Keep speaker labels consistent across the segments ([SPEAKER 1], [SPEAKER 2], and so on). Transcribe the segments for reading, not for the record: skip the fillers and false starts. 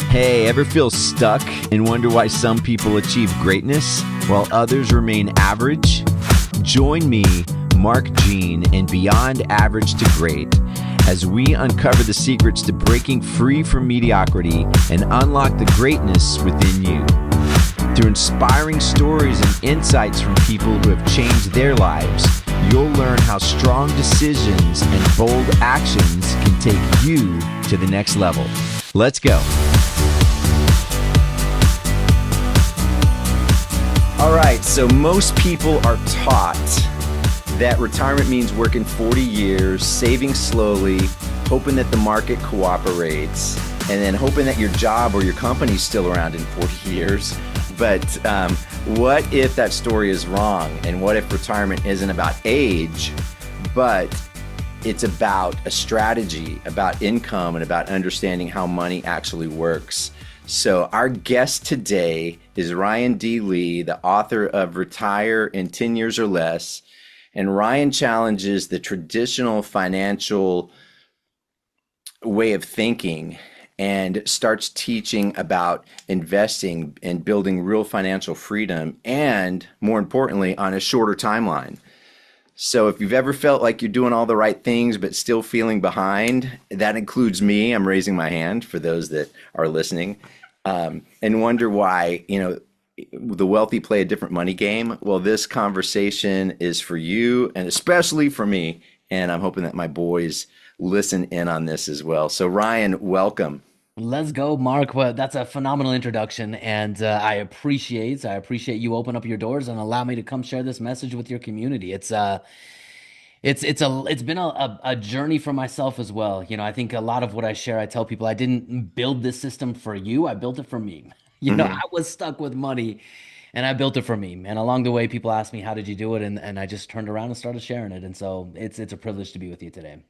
[SPEAKER 1] Hey, ever feel stuck and wonder why some people achieve greatness while others remain average? Join me, Mark Jean, and Beyond Average to Great as we uncover the secrets to breaking free from mediocrity and unlock the greatness within you. Through inspiring stories and insights from people who have changed their lives, you'll learn how strong decisions and bold actions can take you to the next level. Let's go. All right, so most people are taught that retirement means working 40 years, saving slowly, hoping that the market cooperates, and then hoping that your job or your company's still around in 40 years. But what if that story is wrong? And what if retirement isn't about age, but it's about a strategy, about income, and about understanding how money actually works? So our guest today is Ryan D. Lee, the author of Retire in 10 Years or Less. And Ryan challenges the traditional financial way of thinking and starts teaching about investing and building real financial freedom, and more importantly, on a shorter timeline. So if you've ever felt like you're doing all the right things but still feeling behind, that includes me. I'm raising my hand for those that are listening, and wonder why, the wealthy play a different money game. Well, this conversation is for you, and especially for me, and I'm hoping that my boys listen in on this as well. So Ryan, welcome.
[SPEAKER 2] Let's go, Mark. Well, that's a phenomenal introduction, and I appreciate you open up your doors and allow me to come share this message with your community. It's been a journey for myself as well. I think a lot of what I share, I tell people I didn't build this system for you. I built it for me.
[SPEAKER 1] Mhm.
[SPEAKER 2] I was stuck with money and I built it for me. And along the way, people ask me, how did you do it? And I just turned around and started sharing it. And so it's a privilege to be with you today.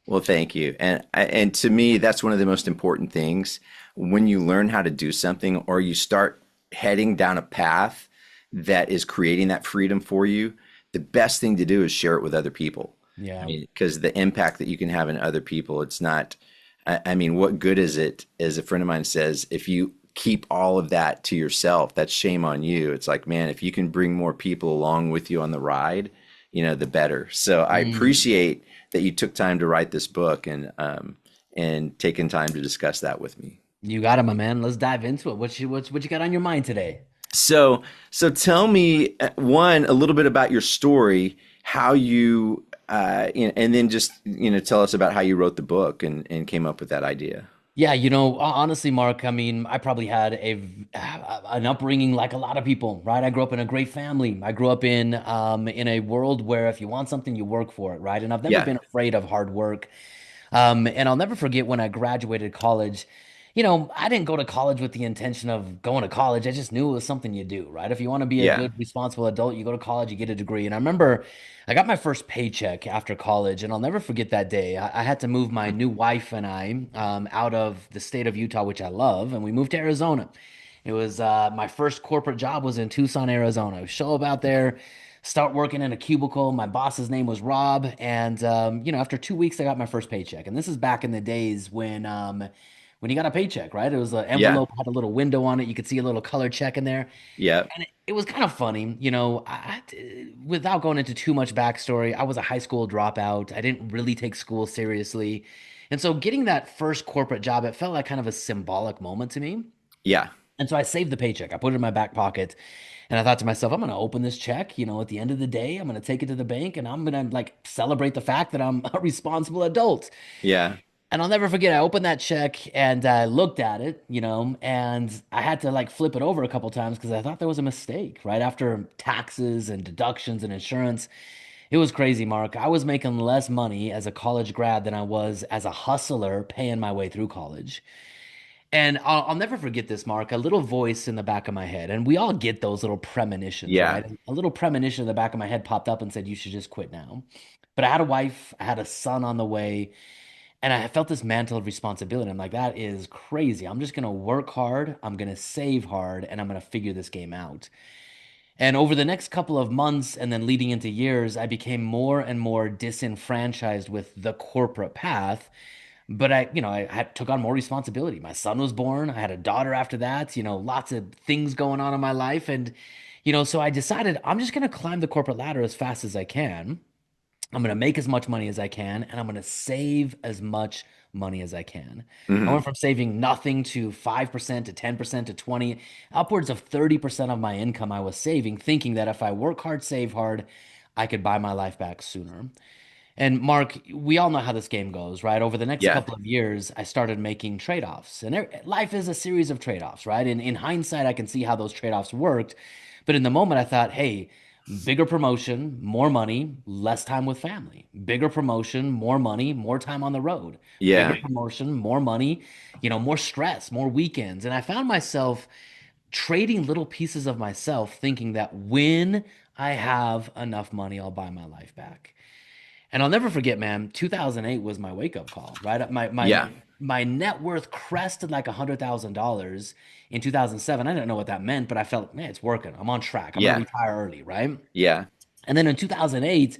[SPEAKER 1] Well, thank you. And to me, that's one of the most important things. When you learn how to do something or you start heading down a path that is creating that freedom for you, the best thing to do is share it with other people. I
[SPEAKER 2] Yeah.
[SPEAKER 1] mean, because the impact that you can have in other people, it's not, I mean, what good is it, as a friend of mine says, if you keep all of that to yourself, that's shame on you. It's like, man, if you can bring more people along with you on the ride, the better. So I
[SPEAKER 2] Mm.
[SPEAKER 1] appreciate that you took time to write this book and taking time to discuss that with me.
[SPEAKER 2] You got it, my man. Let's dive into it. What you got on your mind today?
[SPEAKER 1] So tell me, one, a little bit about your story, how you and then just tell us about how you wrote the book and came up with that idea.
[SPEAKER 2] Yeah, honestly, Mark, I mean, I probably had an upbringing like a lot of people, right? I grew up in a great family. I grew up in a world where if you want something, you work for it, right? And I've never
[SPEAKER 1] Yeah,
[SPEAKER 2] been afraid of hard work. And I'll never forget when I graduated college. I didn't go to college with the intention of going to college. I just knew it was something you do, right? If you want to be a
[SPEAKER 1] yeah.
[SPEAKER 2] good, responsible adult, you go to college, you get a degree. And I remember I got my first paycheck after college, and I'll never forget that day. I had to move my new wife and I out of the state of Utah, which I love, and we moved to Arizona. It was my first corporate job was in Tucson, Arizona. I show up out there, start working in a cubicle. My boss's name was Rob, and after 2 weeks, I got my first paycheck. And this is back in the days when you got a paycheck, right? It was an
[SPEAKER 1] Yeah,
[SPEAKER 2] envelope, had a little window on it. You could see a little color check in there.
[SPEAKER 1] yeah.
[SPEAKER 2] And it was kind of funny, without going into too much backstory, I was a high school dropout. I didn't really take school seriously. And so getting that first corporate job, it felt like kind of a symbolic moment to me.
[SPEAKER 1] Yeah.
[SPEAKER 2] And so I saved the paycheck. I put it in my back pocket. And I thought to myself, I'm going to open this check, at the end of the day, I'm going to take it to the bank and I'm going to like celebrate the fact that I'm a responsible adult.
[SPEAKER 1] Yeah.
[SPEAKER 2] And I'll never forget, I opened that check and I looked at it, and I had to like flip it over a couple times because I thought there was a mistake right after taxes and deductions and insurance. It was crazy, Mark. I was making less money as a college grad than I was as a hustler paying my way through college. And I'll never forget this, Mark. A little voice in the back of my head, and we all get those little premonitions,
[SPEAKER 1] Yeah.
[SPEAKER 2] right? A little premonition in the back of my head popped up and said, "You should just quit now." But I had a wife, I had a son on the way, and I felt this mantle of responsibility. I'm like, that is crazy. I'm just gonna work hard, I'm gonna save hard, and I'm gonna figure this game out. And over the next couple of months and then leading into years, I became more and more disenfranchised with the corporate path. But I took on more responsibility. My son was born. I had a daughter after that, lots of things going on in my life. And, so I decided I'm just going to climb the corporate ladder as fast as I can. I'm going to make as much money as I can, and I'm going to save as much money as I can. I
[SPEAKER 1] Hmm.
[SPEAKER 2] went from saving nothing to 5% to 10% to 20, upwards of 30% of my income I was saving, thinking that if I work hard, save hard, I could buy my life back sooner. And Mark, we all know how this game goes, right? Over the next
[SPEAKER 1] Yeah.
[SPEAKER 2] couple of years, I started making trade-offs. And life is a series of trade-offs, right? And in hindsight, I can see how those trade-offs worked. But in the moment, I thought, hey, bigger promotion, more money, less time with family. Bigger promotion, more money, more time on the road. Bigger
[SPEAKER 1] Yeah.
[SPEAKER 2] promotion, more money, more stress, more weekends. And I found myself trading little pieces of myself, thinking that when I have enough money, I'll buy my life back. And I'll never forget, man, 2008 was my wake up call, right?
[SPEAKER 1] Yeah.
[SPEAKER 2] My net worth crested like $100,000 in 2007. I didn't know what that meant, but I felt, man, it's working. I'm on track. I'm gonna
[SPEAKER 1] Yeah.
[SPEAKER 2] retire early, right?
[SPEAKER 1] Yeah.
[SPEAKER 2] And then in 2008,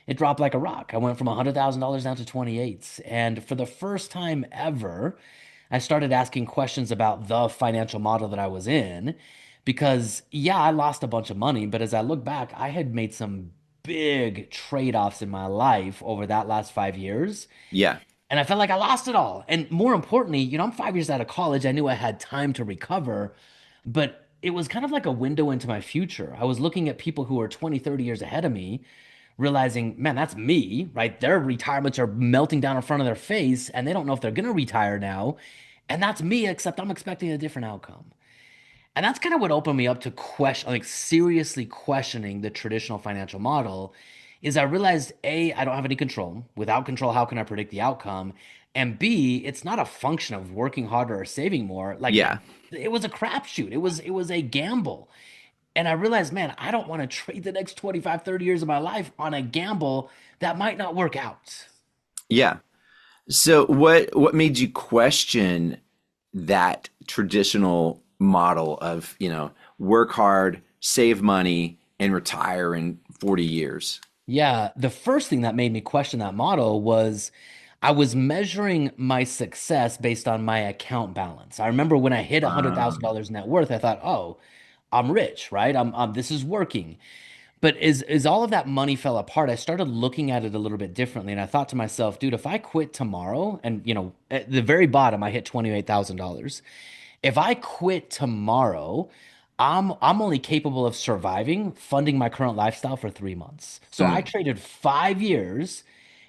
[SPEAKER 2] it dropped like a rock. I went from $100,000 down to 28. And for the first time ever, I started asking questions about the financial model that I was in because, yeah, I lost a bunch of money. But as I look back, I had made some big trade-offs in my life over that last 5 years.
[SPEAKER 1] Yeah.
[SPEAKER 2] And I felt like I lost it all. And more importantly, I'm 5 years out of college. I knew I had time to recover, but it was kind of like a window into my future. I was looking at people who were 20, 30 years ahead of me, realizing, man, that's me, right? Their retirements are melting down in front of their face, and they don't know if they're going to retire now. And that's me, except I'm expecting a different outcome. And that's kind of what opened me up to question, like seriously questioning the traditional financial model. Is I realized A, I don't have any control. Without control, how can I predict the outcome? And B, it's not a function of working harder or saving more. Like
[SPEAKER 1] Yeah.
[SPEAKER 2] it was a crapshoot. It was a gamble. And I realized, man, I don't want to trade the next 25, 30 years of my life on a gamble that might not work out.
[SPEAKER 1] Yeah. So what made you question that traditional model of, work hard, save money, and retire in 40 years?
[SPEAKER 2] Yeah, the first thing that made me question that model was I was measuring my success based on my account balance. I remember when I hit
[SPEAKER 1] Um,
[SPEAKER 2] $100,000 net worth, I thought, "Oh, I'm rich, right? This is working." But as all of that money fell apart, I started looking at it a little bit differently, and I thought to myself, "Dude, if I quit tomorrow, and at the very bottom, I hit $28,000. If I quit tomorrow, I'm only capable of surviving, funding my current lifestyle for 3 months. So I
[SPEAKER 1] mm,
[SPEAKER 2] traded 5 years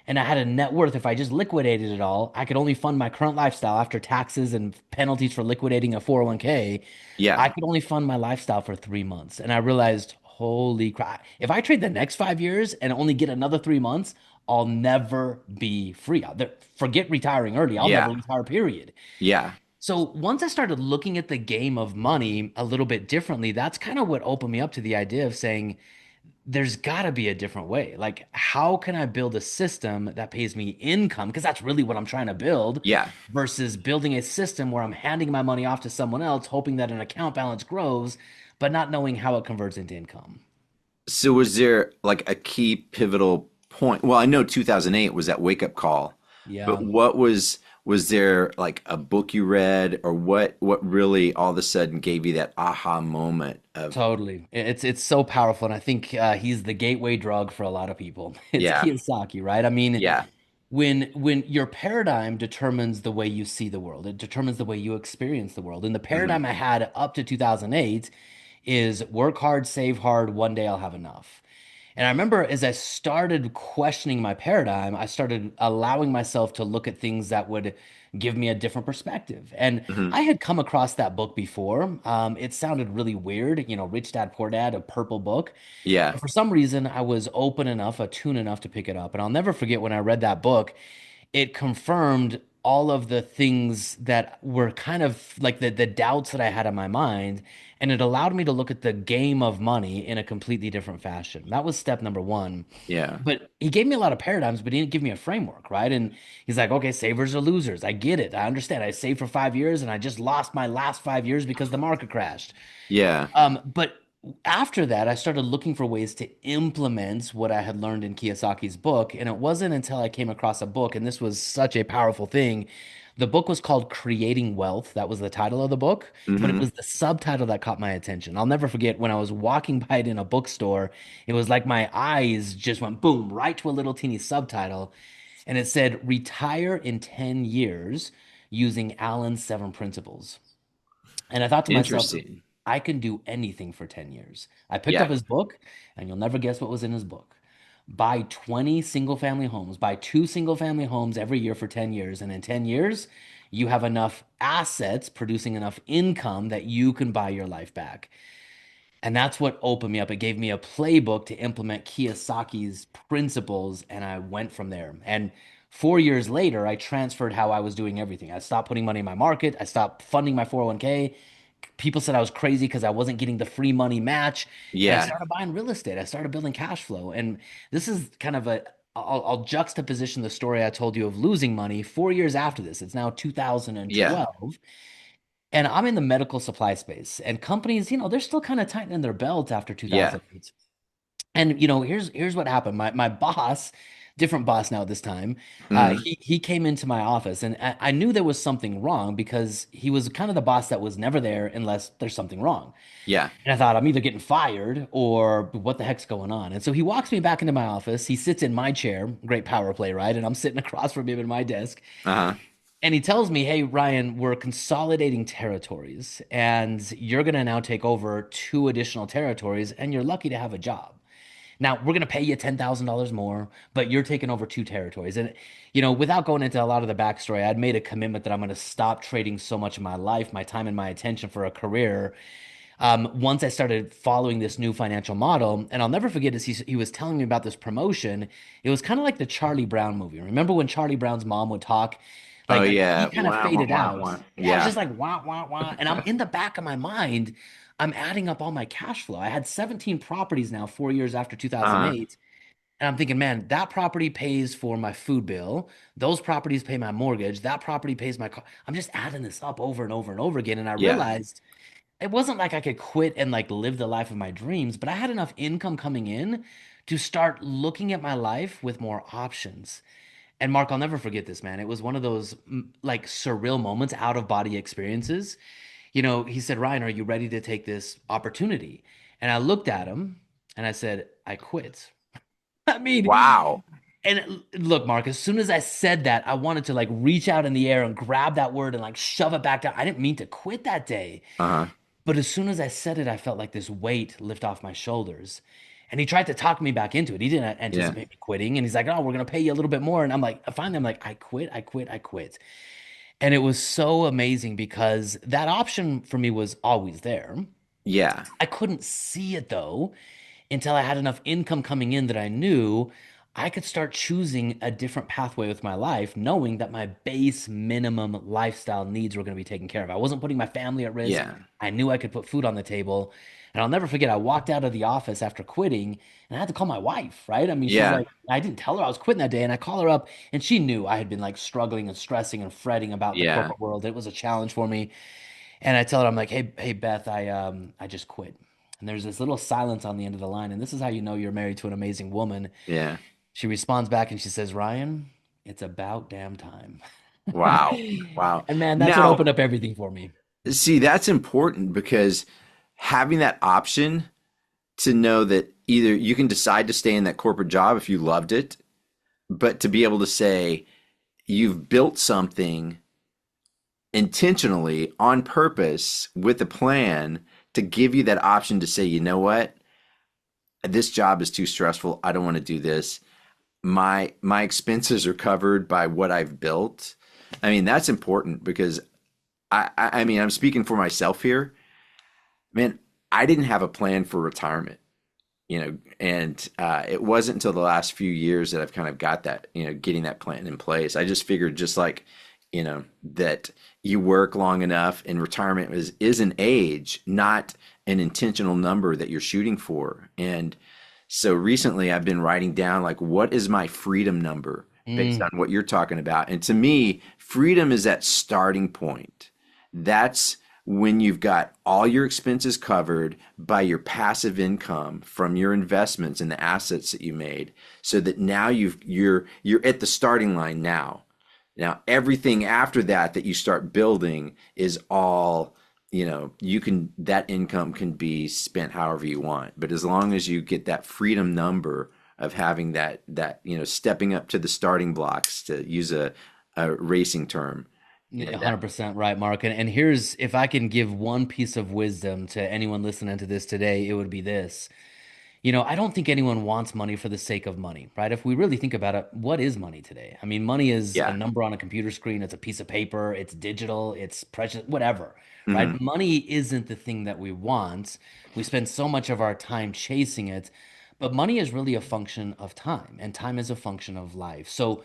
[SPEAKER 2] and I had a net worth. If I just liquidated it all, I could only fund my current lifestyle after taxes and penalties for liquidating a 401k.
[SPEAKER 1] yeah.
[SPEAKER 2] I could only fund my lifestyle for 3 months. And I realized, holy crap, if I trade the next 5 years and only get another 3 months, I'll never be free. Forget retiring early. I'll never
[SPEAKER 1] Yeah.
[SPEAKER 2] retire, period.
[SPEAKER 1] Yeah.
[SPEAKER 2] So once I started looking at the game of money a little bit differently, that's kind of what opened me up to the idea of saying there's got to be a different way. Like, how can I build a system that pays me income? Because that's really what I'm trying to build
[SPEAKER 1] Yeah.
[SPEAKER 2] versus building a system where I'm handing my money off to someone else, hoping that an account balance grows, but not knowing how it converts into income.
[SPEAKER 1] So was there like a key pivotal point? Well, I know 2008 was that wake up call, but
[SPEAKER 2] Yeah.
[SPEAKER 1] was there like a book you read or what really all of a sudden gave you that aha moment of
[SPEAKER 2] Totally. It's so powerful. And I think he's the gateway drug for a lot of people. It's
[SPEAKER 1] yeah,
[SPEAKER 2] Kiyosaki, right? I mean,
[SPEAKER 1] yeah,
[SPEAKER 2] when your paradigm determines the way you see the world, it determines the way you experience the world. And the
[SPEAKER 1] hmm,
[SPEAKER 2] paradigm I had up to 2008 is work hard, save hard, one day I'll have enough. And I remember as I started questioning my paradigm, I started allowing myself to look at things that would give me a different perspective. And
[SPEAKER 1] hmm,
[SPEAKER 2] I had come across that book before. It sounded really weird, Rich Dad Poor Dad, a purple book.
[SPEAKER 1] yeah,
[SPEAKER 2] But for some reason, I was open enough, attuned enough to pick it up. And I'll never forget when I read that book, it confirmed all of the things that were kind of like the doubts that I had in my mind. And it allowed me to look at the game of money in a completely different fashion. That was step number one.
[SPEAKER 1] yeah,
[SPEAKER 2] But he gave me a lot of paradigms, but he didn't give me a framework, right? And he's like, okay, savers are losers. I get it. I understand. I saved for 5 years and I just lost my last 5 years because the market crashed.
[SPEAKER 1] yeah,
[SPEAKER 2] But after that, I started looking for ways to implement what I had learned in Kiyosaki's book. And it wasn't until I came across a book, and this was such a powerful thing. The book was called Creating Wealth. That was the title of the book, but it
[SPEAKER 1] Hmm.
[SPEAKER 2] was the subtitle that caught my attention. I'll never forget when I was walking by it in a bookstore, it was like my eyes just went boom, right to a little teeny subtitle. And it said, Retire in 10 years using Allen's seven principles. And I thought to myself,
[SPEAKER 1] Interesting.
[SPEAKER 2] I can do anything for 10 years. I picked up
[SPEAKER 1] Yeah.
[SPEAKER 2] his book, and you'll never guess what was in his book. Buy 20 single family homes, buy two single family homes every year for 10 years. And in 10 years, you have enough assets producing enough income that you can buy your life back. And that's what opened me up. It gave me a playbook to implement Kiyosaki's principles, and I went from there. And 4 years later, I transferred how I was doing everything. I stopped putting money in my market. I stopped funding my 401k. People said I was crazy because I wasn't getting the free money match. And I
[SPEAKER 1] Yeah.
[SPEAKER 2] started buying real estate. I started building cash flow. And this is kind of I'll juxtaposition the story I told you of losing money 4 years after this. It's now
[SPEAKER 1] Yeah.
[SPEAKER 2] 2012. And I'm in the medical supply space, and companies, they're still kind of tightening their belts after
[SPEAKER 1] Yeah.
[SPEAKER 2] 2008. And here's what happened. My boss, different boss now at this time,
[SPEAKER 1] Hmm.
[SPEAKER 2] he came into my office, and I knew there was something wrong because he was kind of the boss that was never there unless there's something wrong.
[SPEAKER 1] Yeah.
[SPEAKER 2] And I thought I'm either getting fired or what the heck's going on. And so he walks me back into my office. He sits in my chair, great power play, right? And I'm sitting across from him in my desk.
[SPEAKER 1] Uh-huh.
[SPEAKER 2] And he tells me, "Hey, Ryan, we're consolidating territories, and you're going to now take over two additional territories, and you're lucky to have a job. Now, we're going to pay you $10,000 more, but you're taking over two territories." And, without going into a lot of the backstory, I'd made a commitment that I'm going to stop trading so much of my life, my time, and my attention for a career. Once I started following this new financial model, and I'll never forget as he was telling me about this promotion, it was kind of like the Charlie Brown movie. Remember when Charlie Brown's mom would talk?
[SPEAKER 1] Oh
[SPEAKER 2] Like he
[SPEAKER 1] yeah.
[SPEAKER 2] kind of
[SPEAKER 1] Wow, wow,
[SPEAKER 2] faded
[SPEAKER 1] wow,
[SPEAKER 2] out.
[SPEAKER 1] wow.
[SPEAKER 2] Yeah, it was
[SPEAKER 1] Yeah.
[SPEAKER 2] just like wah, wah, wah. And I'm in the back of my mind, I'm adding up all my cash flow. I had 17 properties now, 4 years after
[SPEAKER 1] Uh-huh.
[SPEAKER 2] 2008. And I'm thinking, man, that property pays for my food bill. Those properties pay my mortgage. That property pays my car. I'm just adding this up over and over and over again. And I
[SPEAKER 1] Yeah.
[SPEAKER 2] realized it wasn't like I could quit and like live the life of my dreams, but I had enough income coming in to start looking at my life with more options. And Mark, I'll never forget this, man. It was one of those like surreal moments, out of body experiences. He said, Ryan, are you ready to take this opportunity? And I looked at him and I said, I quit. I mean,
[SPEAKER 1] Wow.
[SPEAKER 2] and look, Mark, as soon as I said that, I wanted to like reach out in the air and grab that word and like shove it back down. I didn't mean to quit that day.
[SPEAKER 1] Uh-huh.
[SPEAKER 2] But as soon as I said it, I felt like this weight lift off my shoulders. And he tried to talk me back into it. He didn't
[SPEAKER 1] Yeah.
[SPEAKER 2] anticipate me quitting. And he's like, "Oh, we're going to pay you a little bit more." And I'm like, finally, I'm like, I quit, I quit, I quit. And it was so amazing because that option for me was always there.
[SPEAKER 1] Yeah.
[SPEAKER 2] I couldn't see it though until I had enough income coming in that I knew I could start choosing a different pathway with my life, knowing that my base minimum lifestyle needs were going to be taken care of. I wasn't putting my family at risk.
[SPEAKER 1] Yeah.
[SPEAKER 2] I knew I could put food on the table. And I'll never forget, I walked out of the office after quitting and I had to call my wife, right? I mean, she's
[SPEAKER 1] Yeah.
[SPEAKER 2] like, I didn't tell her I was quitting that day. And I call her up and she knew I had been like struggling and stressing and fretting about the
[SPEAKER 1] Yeah.
[SPEAKER 2] corporate world. It was a challenge for me. And I tell her, I'm like, hey Beth, I just quit. And there's this little silence on the end of the line. And this is how you know you're married to an amazing woman.
[SPEAKER 1] Yeah.
[SPEAKER 2] She responds back and she says, Ryan, it's about damn time.
[SPEAKER 1] Wow. Wow.
[SPEAKER 2] And man, that's what
[SPEAKER 1] Now,
[SPEAKER 2] opened up everything for me.
[SPEAKER 1] see, that's important because having that option to know that either you can decide to stay in that corporate job if you loved it, but to be able to say you've built something intentionally on purpose with a plan to give you that option to say, you know what, this job is too stressful. I don't want to do this. My expenses are covered by what I've built. I mean, that's important because I mean, I'm speaking for myself here. Man, I didn't have a plan for retirement, and it wasn't until the last few years that I've kind of got that, getting that plan in place. I just figured just like, that you work long enough and retirement is an age, not an intentional number that you're shooting for. And so recently I've been writing down like what is my freedom number based
[SPEAKER 2] Mm,
[SPEAKER 1] on what you're talking about. And to me, freedom is that starting point. That's when you've got all your expenses covered by your passive income from your investments and the assets that you made, so that now you're at the starting line now. Now everything after that that you start building is all, you can, that income can be spent however you want. But as long as you get that freedom number of having stepping up to the starting blocks, to use a racing term,
[SPEAKER 2] Yeah,
[SPEAKER 1] that
[SPEAKER 2] 100% right, Mark. And here's, if I can give one piece of wisdom to anyone listening to this today, it would be this. I don't think anyone wants money for the sake of money, right? If we really think about it, what is money today? I mean, money is a
[SPEAKER 1] yeah.
[SPEAKER 2] number on a computer screen, it's a piece of paper, it's digital, it's precious, whatever, right?
[SPEAKER 1] Hmm.
[SPEAKER 2] Money isn't the thing that we want. We spend so much of our time chasing it, but money is really a function of time, and time is a function of life. So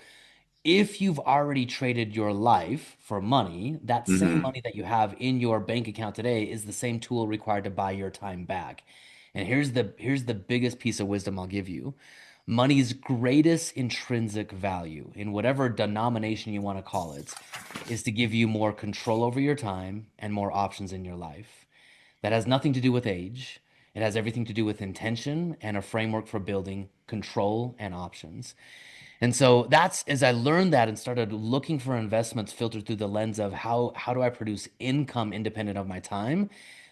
[SPEAKER 2] if you've already traded your life for money, that same
[SPEAKER 1] Hmm.
[SPEAKER 2] money that you have in your bank account today is the same tool required to buy your time back. And here's the biggest piece of wisdom I'll give you. Money's greatest intrinsic value, in whatever denomination you want to call it, is to give you more control over your time and more options in your life. That has nothing to do with age. It has everything to do with intention and a framework for building control and options. And so that's as I learned that and started looking for investments filtered through the lens of how do I produce income independent of my time,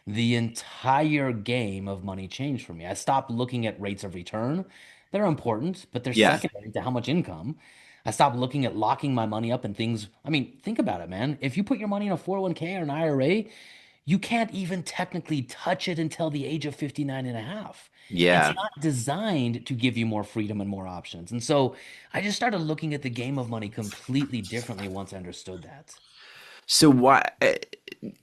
[SPEAKER 2] the entire game of money changed for me. I stopped looking at rates of return. They're important, but they're
[SPEAKER 1] Yeah.
[SPEAKER 2] secondary to how much income. I stopped looking at locking my money up in things. I mean, think about it, man. If you put your money in a 401k or an IRA, you can't even technically touch it until the age of 59 and a half. It's
[SPEAKER 1] Yeah.
[SPEAKER 2] not designed to give you more freedom and more options. And so I just started looking at the game of money completely differently once I understood that.
[SPEAKER 1] So why,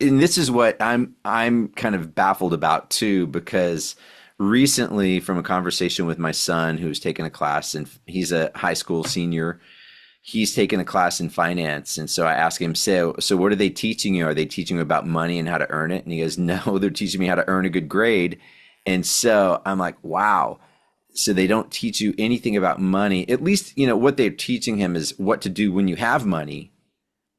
[SPEAKER 1] and this is what I'm kind of baffled about too, because recently, from a conversation with my son who's taken a class, and he's a high school senior, he's taken a class in finance. And so I asked him, so what are they teaching you? Are they teaching you about money and how to earn it? And he goes, no, they're teaching me how to earn a good grade. And so I'm like, wow. So they don't teach you anything about money. At least, what they're teaching him is what to do when you have money,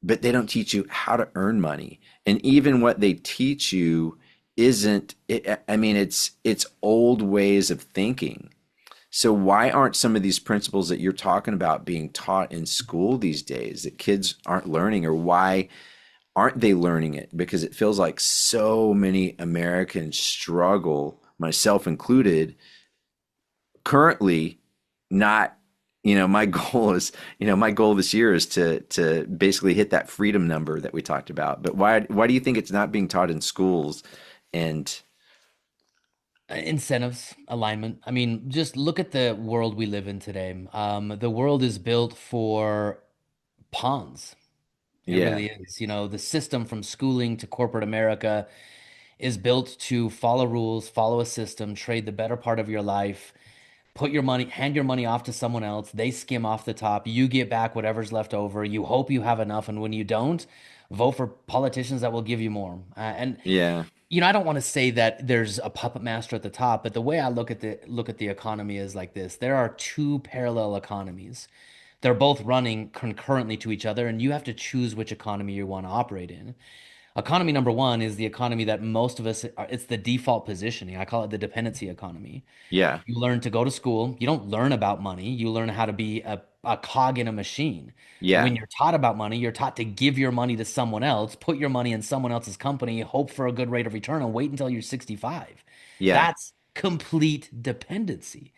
[SPEAKER 1] but they don't teach you how to earn money. And even what they teach you isn't it, I mean, it's old ways of thinking. So why aren't some of these principles that you're talking about being taught in school these days that kids aren't learning? Or why aren't they learning it? Because it feels like so many Americans struggle, myself included, currently not, my goal is, my goal this year is to basically hit that freedom number that we talked about. But why do you think it's not being taught in schools? And
[SPEAKER 2] Incentives, alignment. I mean, just look at the world we live in today. The world is built for pawns. It
[SPEAKER 1] yeah,
[SPEAKER 2] really is. The system from schooling to corporate America is built to follow rules, follow a system, trade the better part of your life, put your money, hand your money off to someone else. They skim off the top. You get back whatever's left over. You hope you have enough. And when you don't, vote for politicians that will give you more.
[SPEAKER 1] yeah,
[SPEAKER 2] I don't want to say that there's a puppet master at the top, but the way I look at the economy is like this. There are two parallel economies. They're both running concurrently to each other, and you have to choose which economy you want to operate in. Economy number one is the economy that most of us, it's the default positioning. I call it the dependency economy.
[SPEAKER 1] yeah,
[SPEAKER 2] You learn to go to school. You don't learn about money. You learn how to be a cog in a machine.
[SPEAKER 1] yeah,
[SPEAKER 2] When you're taught about money, you're taught to give your money to someone else, put your money in someone else's company, hope for a good rate of return, and wait until you're 65.
[SPEAKER 1] yeah,
[SPEAKER 2] That's complete dependency.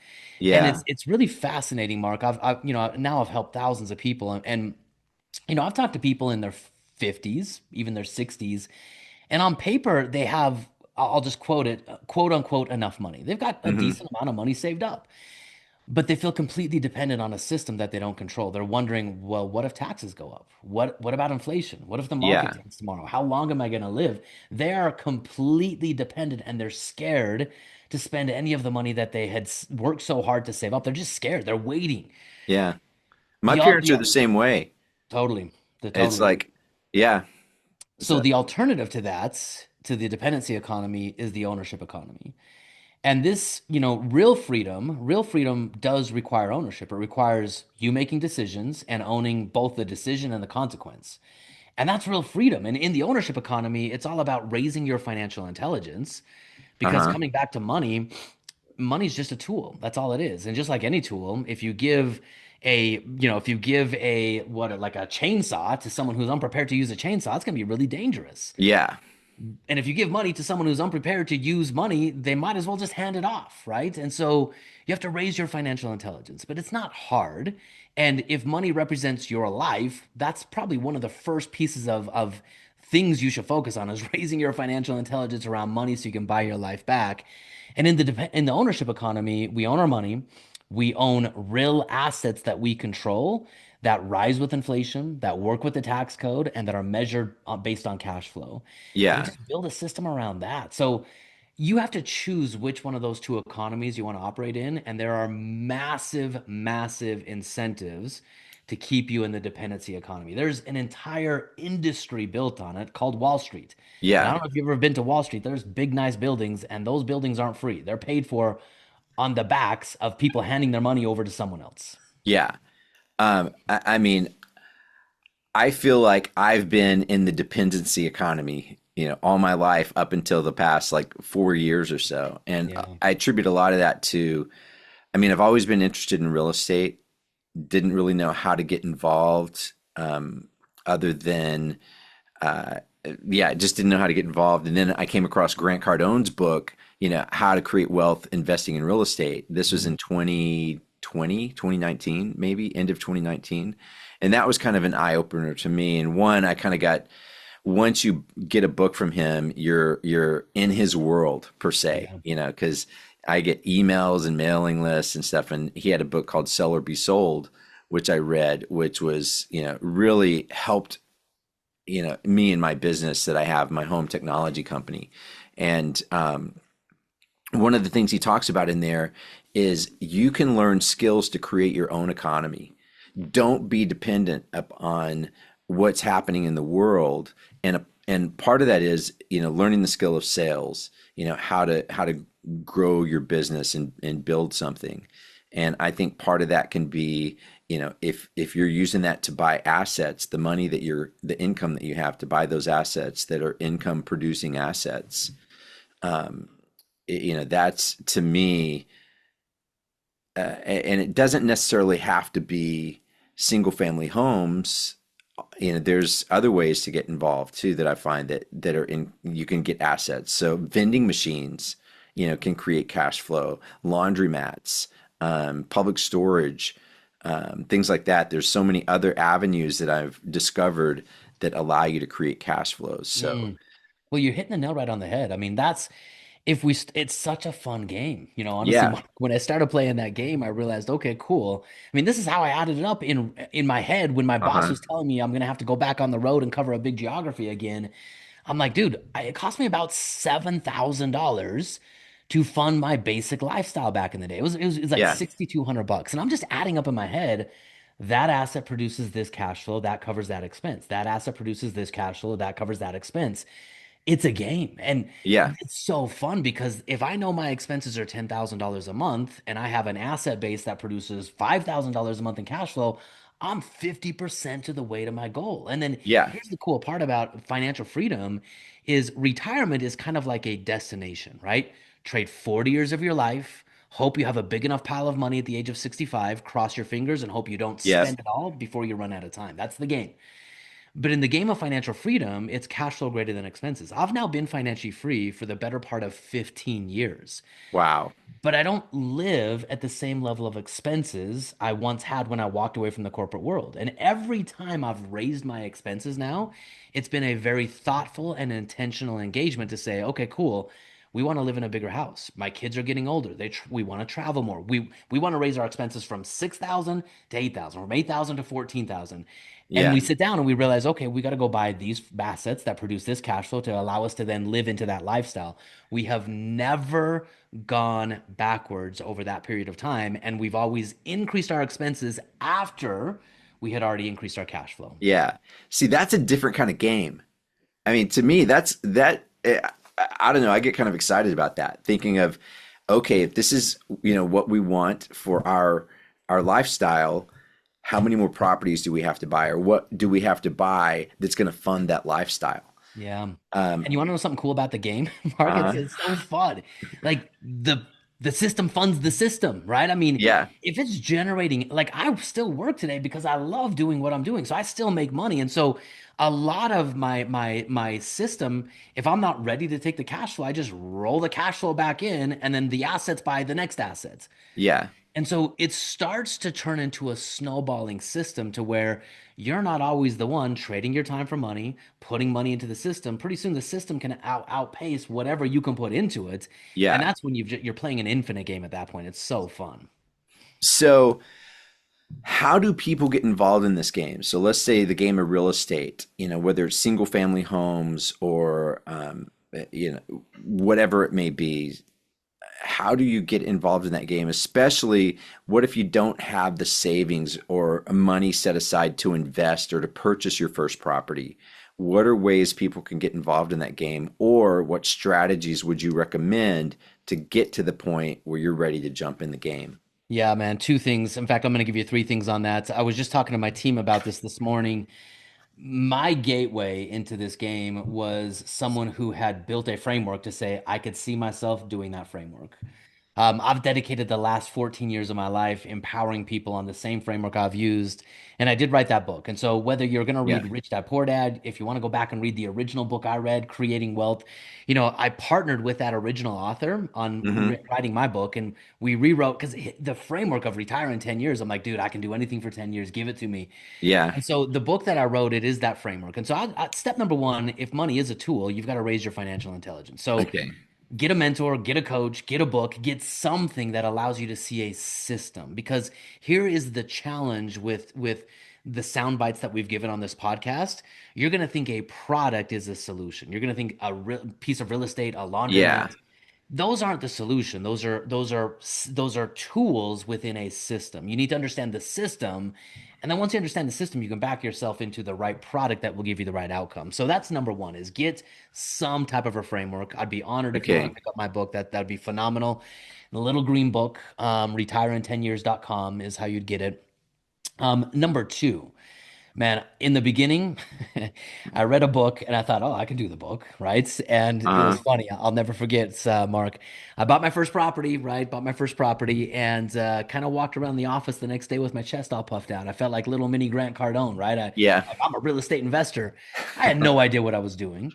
[SPEAKER 2] And
[SPEAKER 1] yeah.
[SPEAKER 2] it's really fascinating, Mark. Now I've helped thousands of people, and I've talked to people in their 50s, even their 60s, and on paper, they have, I'll just quote it, quote unquote, enough money. They've got a
[SPEAKER 1] Hmm.
[SPEAKER 2] decent amount of money saved up, but they feel completely dependent on a system that they don't control. They're wondering, well, what if taxes go up? What about inflation? What if the market
[SPEAKER 1] Yeah,
[SPEAKER 2] tanks tomorrow? How long am I going to live? They are completely dependent and they're scared to spend any of the money that they had worked so hard to save up. They're just scared. They're waiting.
[SPEAKER 1] yeah. My
[SPEAKER 2] The, al-
[SPEAKER 1] parents
[SPEAKER 2] the
[SPEAKER 1] are the same way.
[SPEAKER 2] totally, the
[SPEAKER 1] It's
[SPEAKER 2] totally.
[SPEAKER 1] like, yeah.
[SPEAKER 2] So
[SPEAKER 1] So,
[SPEAKER 2] the alternative to that, to the dependency economy, is the ownership economy. And this, real freedom does require ownership. It requires you making decisions and owning both the decision and the consequence. And that's real freedom. And in the ownership economy, it's all about raising your financial intelligence because
[SPEAKER 1] Uh-huh.
[SPEAKER 2] coming back to money, money's just a tool. That's all it is. And just like any tool, if you give if you give like a chainsaw to someone who's unprepared to use a chainsaw, it's going to be really dangerous.
[SPEAKER 1] Yeah.
[SPEAKER 2] And if you give money to someone who's unprepared to use money, they might as well just hand it off, right? And so you have to raise your financial intelligence, but it's not hard. And if money represents your life, that's probably one of the first pieces of things you should focus on is raising your financial intelligence around money so you can buy your life back. And in the ownership economy, we own our money, we own real assets that we control that rise with inflation, that work with the tax code, and that are measured based on cash flow. And we
[SPEAKER 1] Yeah.
[SPEAKER 2] just build a system around that. So you have to choose which one of those two economies you want to operate in. And there are massive, massive incentives to keep you in the dependency economy. There's an entire industry built on it called Wall Street. And I
[SPEAKER 1] Yeah.
[SPEAKER 2] don't know if you've ever been to Wall Street. There's big, nice buildings, and those buildings aren't free. They're paid for on the backs of people handing their money over to someone else.
[SPEAKER 1] Yeah. I mean, I feel like I've been in the dependency economy, all my life up until the past like 4 years or so. And
[SPEAKER 2] Yeah.
[SPEAKER 1] I attribute a lot of that to, I mean, I've always been interested in real estate, didn't really know how to get involved, other than, uh, yeah, I just didn't know how to get involved. And then I came across Grant Cardone's book, How to Create Wealth Investing in Real Estate. This was
[SPEAKER 2] Mhm.
[SPEAKER 1] in 2020, 2019, maybe end of 2019. And that was kind of an eye opener to me. And one, I kind of got, once you get a book from him, you're in his world per se,
[SPEAKER 2] Yeah.
[SPEAKER 1] because I get emails and mailing lists and stuff. And he had a book called Sell or Be Sold, which I read, which was, really helped, me and my business that I have, my home technology company. And one of the things he talks about in there is you can learn skills to create your own economy. Don't be dependent upon what's happening in the world. And part of that is, learning the skill of sales, how to grow your business and build something. And I think part of that can be, if you're using that to buy assets, the income that you have to buy those assets that are income producing assets, that's to me, and it doesn't necessarily have to be single family homes. There's other ways to get involved too that I find that are in, you can get assets. So vending machines, can create cash flow, laundromats, public storage, things like that. There's so many other avenues that I've discovered that allow you to create cash flows. So
[SPEAKER 2] Mm. Well, you're hitting the nail right on the head. I mean, that's if we, it's such a fun game. Honestly,
[SPEAKER 1] yeah,
[SPEAKER 2] when I started playing that game, I realized, okay, cool. I mean, this is how I added it up in my head when my boss
[SPEAKER 1] uh-huh,
[SPEAKER 2] was telling me I'm gonna have to go back on the road and cover a big geography again. I'm like, dude, it cost me about $7,000 to fund my basic lifestyle back in the day. It was like
[SPEAKER 1] yeah,
[SPEAKER 2] 6,200 bucks, and I'm just adding up in my head. That asset produces this cash flow that covers that expense. That asset produces this cash flow that covers that expense. It's a game. And
[SPEAKER 1] yeah,
[SPEAKER 2] it's so fun because if I know my expenses are $10,000 a month and I have an asset base that produces $5,000 a month in cash flow, I'm 50% of the way to my goal. And then
[SPEAKER 1] yeah,
[SPEAKER 2] here's the cool part about financial freedom is retirement is kind of like a destination, right? Trade 40 years of your life, hope you have a big enough pile of money at the age of 65, cross your fingers and hope you don't
[SPEAKER 1] yeah,
[SPEAKER 2] spend it all before you run out of time. That's the game. But in the game of financial freedom, it's cash flow greater than expenses. I've now been financially free for the better part of 15 years,
[SPEAKER 1] wow,
[SPEAKER 2] but I don't live at the same level of expenses I once had when I walked away from the corporate world. And every time I've raised my expenses now, it's been a very thoughtful and intentional engagement to say, okay, cool. We want to live in a bigger house. My kids are getting older. We want to travel more. We want to raise our expenses from 6,000 to 8,000, from 8,000 to 14,000. And
[SPEAKER 1] yeah,
[SPEAKER 2] we sit down and we realize, okay, we got to go buy these assets that produce this cash flow to allow us to then live into that lifestyle. We have never gone backwards over that period of time, and we've always increased our expenses after we had already increased our cash flow.
[SPEAKER 1] yeah. See, that's a different kind of game. I mean, to me, that's that. I don't know. I get kind of excited about that, thinking of, okay, if this is what we want for our lifestyle, how many more properties do we have to buy, or what do we have to buy that's going to fund that lifestyle?
[SPEAKER 2] Yeah.
[SPEAKER 1] Um,
[SPEAKER 2] And you want to know something cool about the game, Mark?
[SPEAKER 1] uh,
[SPEAKER 2] It's so fun. Like the system funds the system, right? I mean,
[SPEAKER 1] yeah,
[SPEAKER 2] if it's generating, like I still work today because I love doing what I'm doing. So I still make money. And so a lot of my system, if I'm not ready to take the cash flow, I just roll the cash flow back in and then the assets buy the next assets.
[SPEAKER 1] yeah,
[SPEAKER 2] And so it starts to turn into a snowballing system to where you're not always the one trading your time for money, putting money into the system. Pretty soon the system can outpace whatever you can put into it. And
[SPEAKER 1] yeah.
[SPEAKER 2] that's when you're playing an infinite game at that point. It's so fun.
[SPEAKER 1] So, how do people get involved in this game? So, let's say the game of real estate, whether it's single family homes or, whatever it may be. How do you get involved in that game? Especially, what if you don't have the savings or money set aside to invest or to purchase your first property? What are ways people can get involved in that game, or what strategies would you recommend to get to the point where you're ready to jump in the game?
[SPEAKER 2] Yeah, man. Two things. In fact, I'm going to give you three things on that. I was just talking to my team about this morning. My gateway into this game was someone who had built a framework to say I could see myself doing that framework. I've dedicated the last 14 years of my life empowering people on the same framework I've used. And I did write that book. And so, whether you're going to
[SPEAKER 1] Yeah.
[SPEAKER 2] read Rich Dad Poor Dad, if you want to go back and read the original book I read, Creating Wealth, I partnered with that original author on
[SPEAKER 1] Hmm.
[SPEAKER 2] writing my book. And we rewrote because the framework of retire in 10 years, I'm like, dude, I can do anything for 10 years. Give it to me.
[SPEAKER 1] Yeah.
[SPEAKER 2] And so, the book that I wrote, it is that framework. And so, step number one, if money is a tool, you've got to raise your financial intelligence. So,
[SPEAKER 1] Okay.
[SPEAKER 2] get a mentor, get a coach, get a book, get something that allows you to see a system. Because here is the challenge with the sound bites that we've given on this podcast. You're going to think a product is a solution. You're going to think a piece of real estate, a
[SPEAKER 1] Yeah.
[SPEAKER 2] laundromat. Those aren't the solution. Those are tools within a system. You need to understand the system, and then once you understand the system, you can back yourself into the right product that will give you the right outcome. So that's number one: is get some type of a framework. I'd be honored if you want to
[SPEAKER 1] Okay.
[SPEAKER 2] pick up my book. That'd be phenomenal. The little green book, retireintenyears.com is how you'd get it. Number two. Man, in the beginning, I read a book and I thought, oh, I can do the book, right? And it was
[SPEAKER 1] Uh,
[SPEAKER 2] funny. I'll never forget, Mark. I bought my first property, right? Bought my first property and kind of walked around the office the next day with my chest all puffed out. I felt like little mini Grant Cardone, right?
[SPEAKER 1] yeah.
[SPEAKER 2] I'm a real estate investor. I had no idea what I was doing.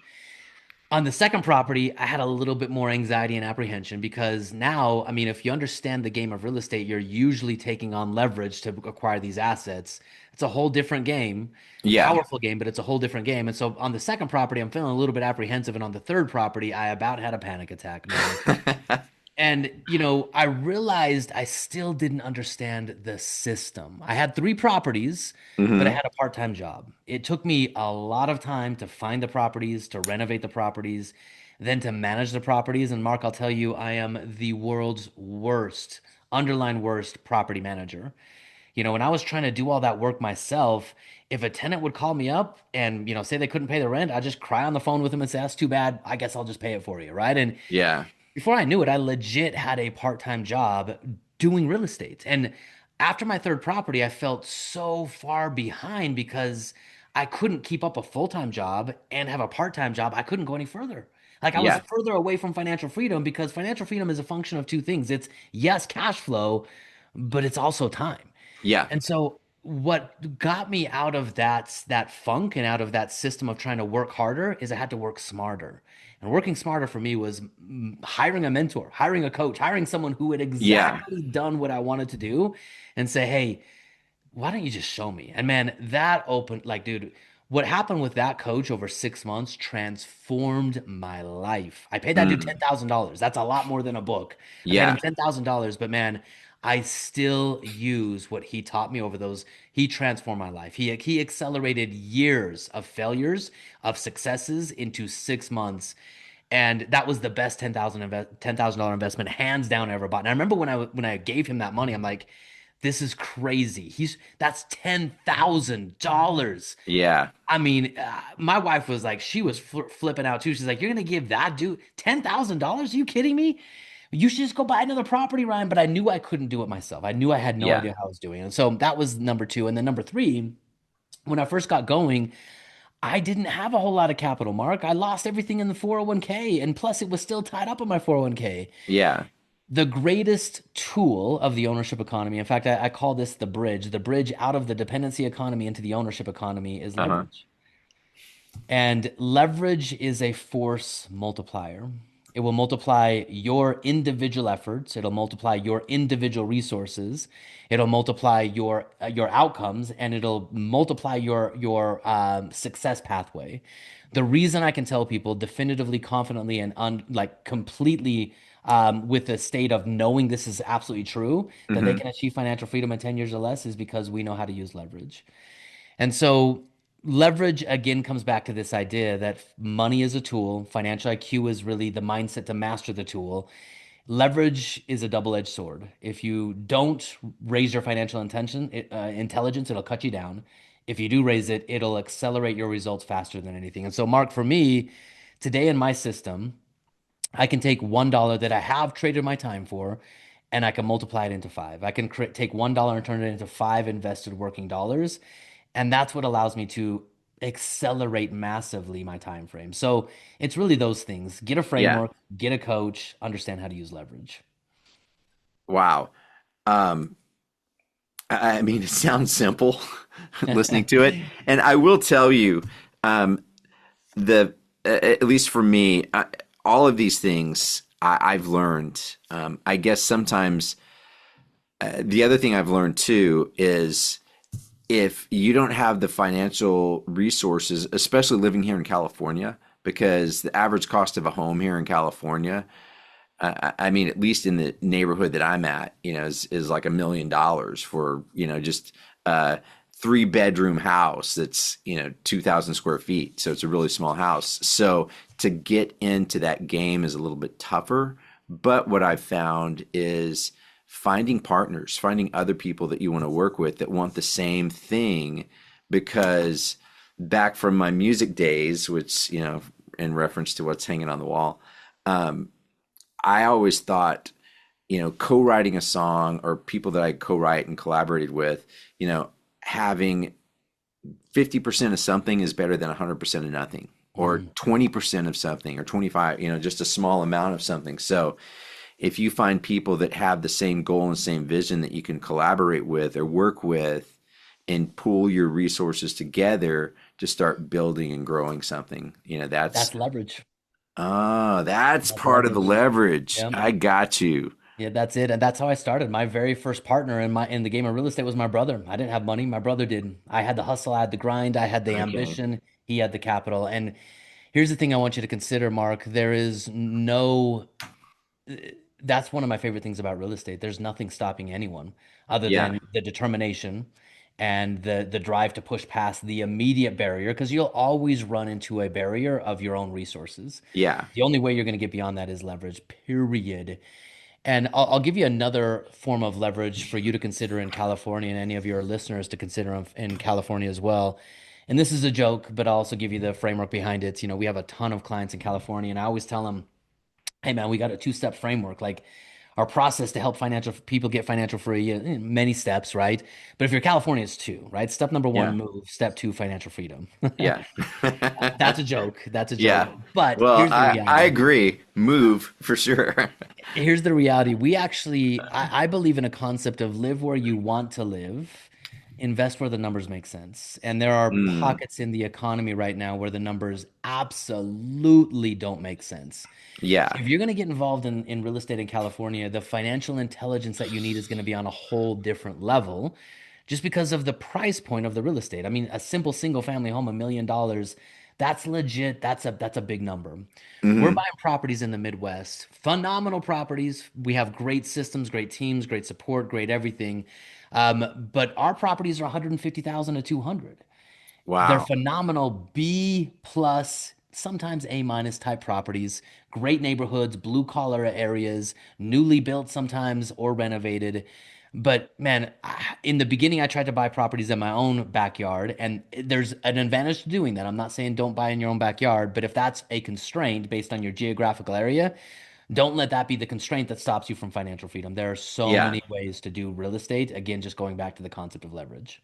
[SPEAKER 2] On the second property, I had a little bit more anxiety and apprehension because now, I mean, if you understand the game of real estate, you're usually taking on leverage to acquire these assets. It's a whole different game, a
[SPEAKER 1] Yeah.
[SPEAKER 2] powerful game, but it's a whole different game. And so on the second property, I'm feeling a little bit apprehensive. And on the third property, I about had a panic attack, man. And, I realized I still didn't understand the system. I had three properties, but I
[SPEAKER 1] Hmm.
[SPEAKER 2] had a part-time job. It took me a lot of time to find the properties, to renovate the properties, then to manage the properties. And Mark, I'll tell you, I am the world's worst, underline worst property manager. When I was trying to do all that work myself, if a tenant would call me up and, say they couldn't pay the rent, I'd just cry on the phone with them and say, that's too bad. I guess I'll just pay it for you, right? And
[SPEAKER 1] Yeah.
[SPEAKER 2] before I knew it, I legit had a part-time job doing real estate. And after my third property, I felt so far behind because I couldn't keep up a full-time job and have a part-time job. I couldn't go any further. Like I was
[SPEAKER 1] Yeah.
[SPEAKER 2] further away from financial freedom because financial freedom is a function of two things. It's yes, cash flow, but it's also time.
[SPEAKER 1] Yeah.
[SPEAKER 2] And so what got me out of that funk and out of that system of trying to work harder is I had to work smarter. And working smarter for me was hiring a mentor, hiring a coach, hiring someone who had
[SPEAKER 1] Yeah.
[SPEAKER 2] exactly done what I wanted to do and say, "Hey, why don't you just show me?" And man, that opened like, dude, what happened with that coach over 6 months transformed my life. I paid that dude
[SPEAKER 1] Mm.
[SPEAKER 2] $10,000. That's a lot more than a book. I paid him
[SPEAKER 1] Yeah.
[SPEAKER 2] $10,000, but man, I still use what he taught me over those. He transformed my life. He accelerated years of failures, of successes into 6 months. And that was the best $10,000 investment hands down I ever bought. And I remember when I gave him that money, I'm like, this is crazy. That's $10,000.
[SPEAKER 1] Yeah.
[SPEAKER 2] I mean, my wife was like, she was flipping out too. She's like, you're gonna give that dude $10,000? Are you kidding me? you should just go buy another property, Ryan. But I knew I couldn't do it myself. I knew I had no
[SPEAKER 1] Yeah.
[SPEAKER 2] idea how I was doing. And so that was number two. And then number three, when I first got going, I didn't have a whole lot of capital, Mark. I lost everything in the 401k, and plus it was still tied up in my 401k.
[SPEAKER 1] Yeah.
[SPEAKER 2] The greatest tool of the ownership economy, in fact, I call this the bridge out of the dependency economy into the ownership economy is
[SPEAKER 1] Uh-huh.
[SPEAKER 2] leverage. And leverage is a force multiplier. It will multiply your individual efforts. It'll multiply your individual resources. It'll multiply your outcomes, and it'll multiply your success pathway. The reason I can tell people definitively, confidently, and like completely with a state of knowing this is absolutely true that they
[SPEAKER 1] Hmm.
[SPEAKER 2] can achieve financial freedom in 10 years or less is because we know how to use leverage. And so leverage again comes back to this idea that money is a tool, financial IQ is really the mindset to master the tool. Leverage is a double-edged sword. If you don't raise your financial intelligence, it'll cut you down. If you do raise it, it'll accelerate your results faster than anything. And so, Mark, for me, today in my system, I can take $1 that I have traded my time for, and I can multiply it into five. I can take $1 and turn it into five invested working dollars. And that's what allows me to accelerate massively my time frame. So it's really those things. Get a
[SPEAKER 1] Yeah.
[SPEAKER 2] framework, get a coach, understand how to use leverage.
[SPEAKER 1] Wow. Um, I mean, it sounds simple listening to it. And I will tell you, um, the at least for me, all of these things I've learned. I guess sometimes the other thing I've learned too is if you don't have the financial resources, especially living here in California, because the average cost of a home here in California, I mean, at least in the neighborhood that I'm at, is like $1 million for, just a 3 bedroom house that's, 2,000 square feet. So it's a really small house. So to get into that game is a little bit tougher. But what I've found is finding partners, finding other people that you want to work with that want the same thing. Because back from my music days, which, in reference to what's hanging on the wall, um, I always thought, co-writing a song or people that I co-write and collaborated with, having 50% of something is better than 100% of nothing, or
[SPEAKER 2] Mm.
[SPEAKER 1] 20% of something, or 25, just a small amount of something. So if you find people that have the same goal and same vision that you can collaborate with or work with and pool your resources together to start building and growing something,
[SPEAKER 2] That's leverage.
[SPEAKER 1] that's
[SPEAKER 2] That's
[SPEAKER 1] part of the
[SPEAKER 2] leverage.
[SPEAKER 1] leverage.
[SPEAKER 2] Yeah.
[SPEAKER 1] I got you.
[SPEAKER 2] Yeah, that's it. And that's how I started. My very first partner in the game of real estate was my brother. I didn't have money. My brother did. I had the hustle, I had the grind, I had the
[SPEAKER 1] Okay.
[SPEAKER 2] ambition. He had the capital. And here's the thing I want you to consider, Mark. There is no that's one of my favorite things about real estate. There's nothing stopping anyone other
[SPEAKER 1] Yeah.
[SPEAKER 2] than the determination and the drive to push past the immediate barrier, because you'll always run into a barrier of your own resources.
[SPEAKER 1] Yeah.
[SPEAKER 2] The only way you're going to get beyond that is leverage, period. And I'll give you another form of leverage for you to consider in California and any of your listeners to consider in California as well. And this is a joke, but I'll also give you the framework behind it. We have a ton of clients in California, and I always tell them, hey man, we got a two-step framework. Like our process to help financial people get financial free, many steps, right? But if you're California, it's two, right? Step number one,
[SPEAKER 1] Yeah.
[SPEAKER 2] move. Step two, financial freedom.
[SPEAKER 1] Yeah.
[SPEAKER 2] That's a joke. That's a joke.
[SPEAKER 1] Yeah.
[SPEAKER 2] But
[SPEAKER 1] Well,
[SPEAKER 2] here's the
[SPEAKER 1] I
[SPEAKER 2] reality.
[SPEAKER 1] agree. Move for sure.
[SPEAKER 2] Here's the reality. I believe in a concept of live where you want to live, invest where the numbers make sense. And there are
[SPEAKER 1] Mm,
[SPEAKER 2] pockets in the economy right now where the numbers absolutely don't make sense.
[SPEAKER 1] yeah.
[SPEAKER 2] If you're going to get involved in real estate in California, the financial intelligence that you need is going to be on a whole different level just because of the price point of the real estate. I mean, a simple single family home, $1 million, that's legit. That's a big number. We're
[SPEAKER 1] Hmm.
[SPEAKER 2] buying properties in the Midwest, phenomenal properties. We have great systems, great teams, great support, great everything. But our properties are 150,000 to 200. They're
[SPEAKER 1] Wow.
[SPEAKER 2] phenomenal B plus, sometimes A minus type properties, great neighborhoods, blue collar areas, newly built sometimes or renovated. But man, in the beginning, I tried to buy properties in my own backyard, and there's an advantage to doing that. I'm not saying don't buy in your own backyard, but if that's a constraint based on your geographical area, Don't let that be the constraint that stops you from financial freedom. There are so
[SPEAKER 1] Yeah.
[SPEAKER 2] many ways to do real estate. Again, just going back to the concept of leverage.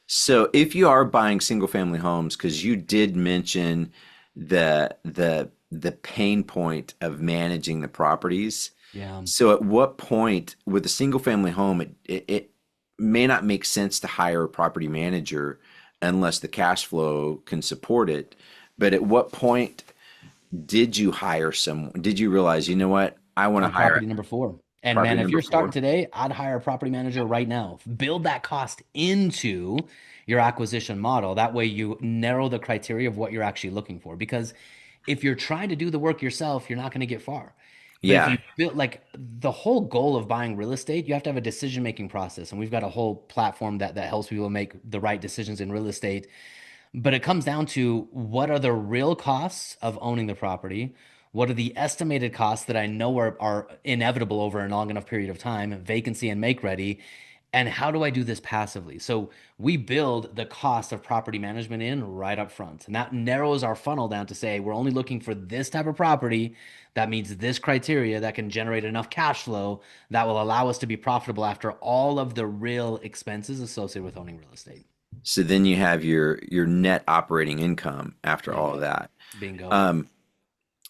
[SPEAKER 1] So if you are buying single family homes, because you did mention the pain point of managing the properties.
[SPEAKER 2] Yeah.
[SPEAKER 1] So at what point with a single family home, it may not make sense to hire a property manager unless the cash flow can support it. But at what point did you hire someone? Did you realize, you know what? I want to
[SPEAKER 2] On
[SPEAKER 1] hire
[SPEAKER 2] property number four. And
[SPEAKER 1] property
[SPEAKER 2] man, if
[SPEAKER 1] number
[SPEAKER 2] you're starting
[SPEAKER 1] four.
[SPEAKER 2] today, I'd hire a property manager right now. Build that cost into your acquisition model. That way you narrow the criteria of what you're actually looking for. Because if you're trying to do the work yourself, you're not going to get far. But if
[SPEAKER 1] Yeah.
[SPEAKER 2] you build like the whole goal of buying real estate, you have to have a decision-making process. And we've got a whole platform that helps people make the right decisions in real estate. But it comes down to what are the real costs of owning the property? What are the estimated costs that I know are inevitable over a long enough period of time, vacancy and make ready? And how do I do this passively? So we build the cost of property management in right up front. And that narrows our funnel down to say we're only looking for this type of property that meets this criteria that can generate enough cash flow that will allow us to be profitable after all of the real expenses associated with owning real estate.
[SPEAKER 1] So then you have your net operating income after all of
[SPEAKER 2] Bingo.
[SPEAKER 1] that.
[SPEAKER 2] Bingo.
[SPEAKER 1] Um,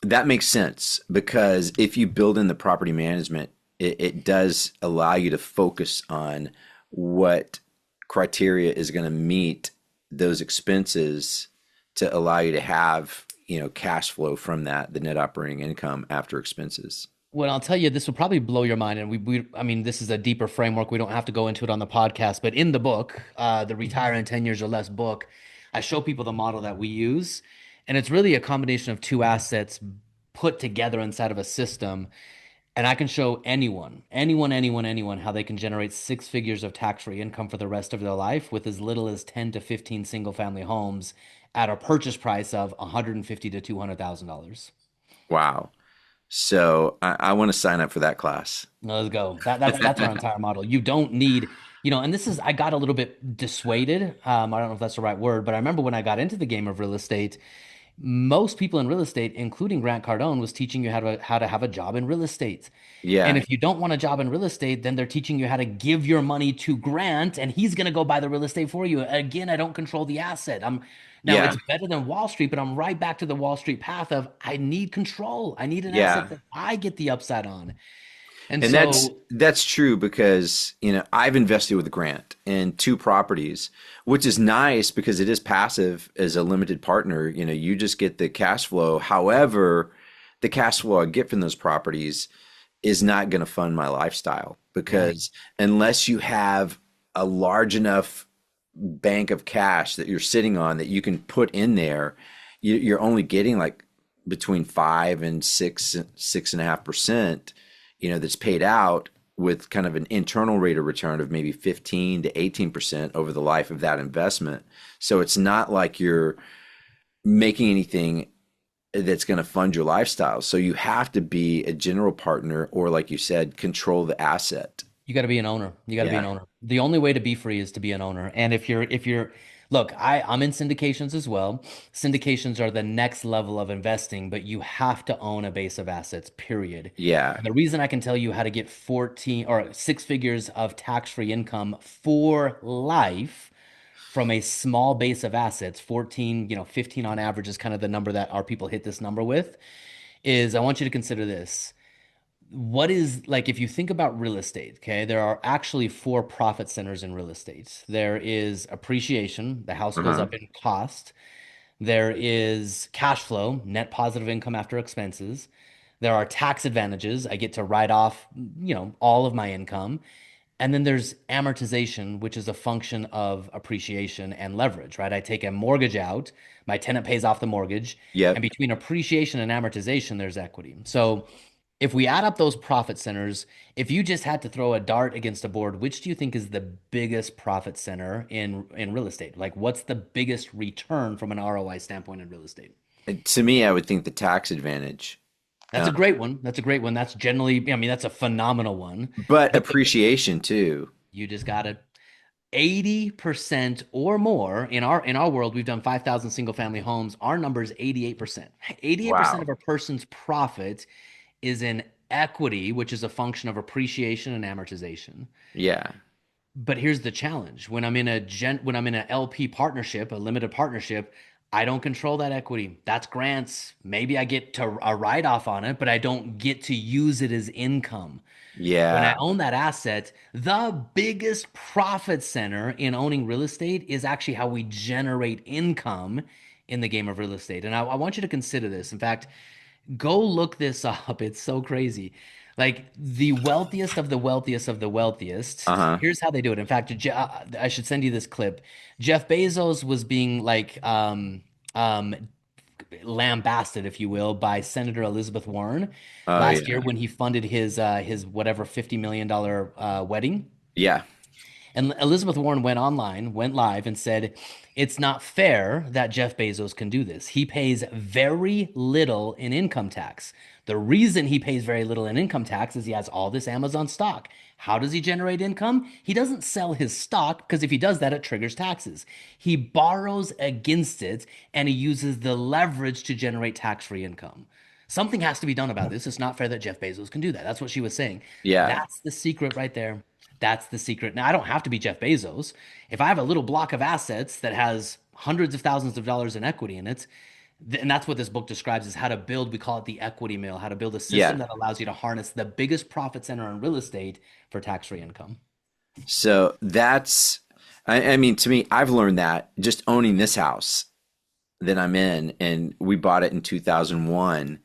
[SPEAKER 1] that makes sense because if you build in the property management, it does allow you to focus on what criteria is going to meet those expenses to allow you to have, cash flow from that, the net operating income after expenses.
[SPEAKER 2] Well, I'll tell you, this will probably blow your mind. And I mean, this is a deeper framework. We don't have to go into it on the podcast, but in the book, the Retire in 10 Years or Less book, I show people the model that we use. And it's really a combination of two assets put together inside of a system. And I can show anyone, how they can generate six figures of tax-free income for the rest of their life with as little as 10 to 15 single-family homes at a purchase price of 150 to $200,000.
[SPEAKER 1] Wow. So I want to sign up for that class.
[SPEAKER 2] Let's go. That's our entire model. You don't need, and this is I got a little bit dissuaded. I don't know if that's the right word, but I remember when I got into the game of real estate, most people in real estate, including Grant Cardone, was teaching you how to have a job in real estate. And
[SPEAKER 1] Yeah.
[SPEAKER 2] if you don't want a job in real estate, then they're teaching you how to give your money to Grant and he's going to go buy the real estate for you. Again, I don't control the asset. Now
[SPEAKER 1] Yeah.
[SPEAKER 2] it's better than Wall Street, but I'm right back to the Wall Street path of I need control. I need an asset
[SPEAKER 1] Yeah.
[SPEAKER 2] that I get the upside on. And
[SPEAKER 1] And that's
[SPEAKER 2] so
[SPEAKER 1] that's true because, I've invested with Grant in two properties, which is nice because it is passive as a limited partner. You just get the cash flow. However, the cash flow I get from those properties is not going to fund my lifestyle
[SPEAKER 2] right.
[SPEAKER 1] because unless you have a large enough bank of cash that you're sitting on that you can put in there, you're only getting like between 5 and 6.5%, that's paid out with kind of an internal rate of return of maybe 15 to 18% over the life of that investment. So it's not like you're making anything that's going to fund your lifestyle. So you have to be a general partner or, like you said, control the asset.
[SPEAKER 2] You got to be an owner. You got to be an
[SPEAKER 1] Yeah.
[SPEAKER 2] owner. The only way to be free is to be an owner. And if you're look, I'm in syndications as well. Syndications are the next level of investing, but you have to own a base of assets, period.
[SPEAKER 1] Yeah.
[SPEAKER 2] And the reason I can tell you how to get 14 or six figures of tax-free income for life from a small base of assets, 14, 15 on average is kind of the number that our people hit this number with, is I want you to consider this. What is like if you think about real estate, okay, there are actually four profit centers in real estate. There is appreciation, the house goes
[SPEAKER 1] Uh-huh.
[SPEAKER 2] up in cost. There is cash flow, net positive income after expenses. There are tax advantages. I get to write off, all of my income. And then there's amortization, which is a function of appreciation and leverage, right? I take a mortgage out, my tenant pays off the mortgage, and
[SPEAKER 1] Yep.
[SPEAKER 2] between appreciation and amortization, there's equity. So if we add up those profit centers, if you just had to throw a dart against a board, which do you think is the biggest profit center in real estate? Like what's the biggest return from an ROI standpoint in real estate?
[SPEAKER 1] To me, I would think the tax advantage,
[SPEAKER 2] That's
[SPEAKER 1] uh,
[SPEAKER 2] a great one. That's a great one. That's generally, I mean, that's a phenomenal one.
[SPEAKER 1] but
[SPEAKER 2] But
[SPEAKER 1] appreciation too.
[SPEAKER 2] you just got to 80% or more in our world, we've done 5,000 single family homes. Our number is 88%. 88%
[SPEAKER 1] Wow.
[SPEAKER 2] of a person's profit is in equity, which is a function of appreciation and amortization.
[SPEAKER 1] Yeah.
[SPEAKER 2] But here's the challenge. When I'm in a LP partnership, a limited partnership, I don't control that equity. That's grants. Maybe I get to a write-off on it, but I don't get to use it as income. When I
[SPEAKER 1] Yeah.
[SPEAKER 2] own that asset, the biggest profit center in owning real estate is actually how we generate income in the game of real estate. And I want you to consider this. In fact, go look this up. It's so crazy. Like the wealthiest of the wealthiest of the wealthiest.
[SPEAKER 1] Uh-huh.
[SPEAKER 2] Here's how they do it. In fact, I should send you this clip. Jeff Bezos was being um, lambasted, if you will, by Senator Elizabeth Warren
[SPEAKER 1] Oh
[SPEAKER 2] last year
[SPEAKER 1] yeah.
[SPEAKER 2] when he funded his whatever $50 million wedding.
[SPEAKER 1] Yeah.
[SPEAKER 2] And Elizabeth Warren went online, went live, and said, it's not fair that Jeff Bezos can do this. He pays very little in income tax. The reason he pays very little in income tax is he has all this Amazon stock. How does he generate income? He doesn't sell his stock because if he does that, it triggers taxes. He borrows against it and he uses the leverage to generate tax free income. Something has to be done about this. It's not fair that Jeff Bezos can do that. That's what she was saying.
[SPEAKER 1] Yeah.
[SPEAKER 2] That's the secret right there. That's the secret. Now, I don't have to be Jeff Bezos. If I have a little block of assets that has hundreds of thousands of dollars in equity in it, and that's what this book describes is how to build, we call it the equity mill, how to build a system
[SPEAKER 1] Yeah.
[SPEAKER 2] that allows you to harness the biggest profit center in real estate for tax-free income.
[SPEAKER 1] So that's, I mean, to me, I've learned that just owning this house that I'm in, and we bought it in 2001,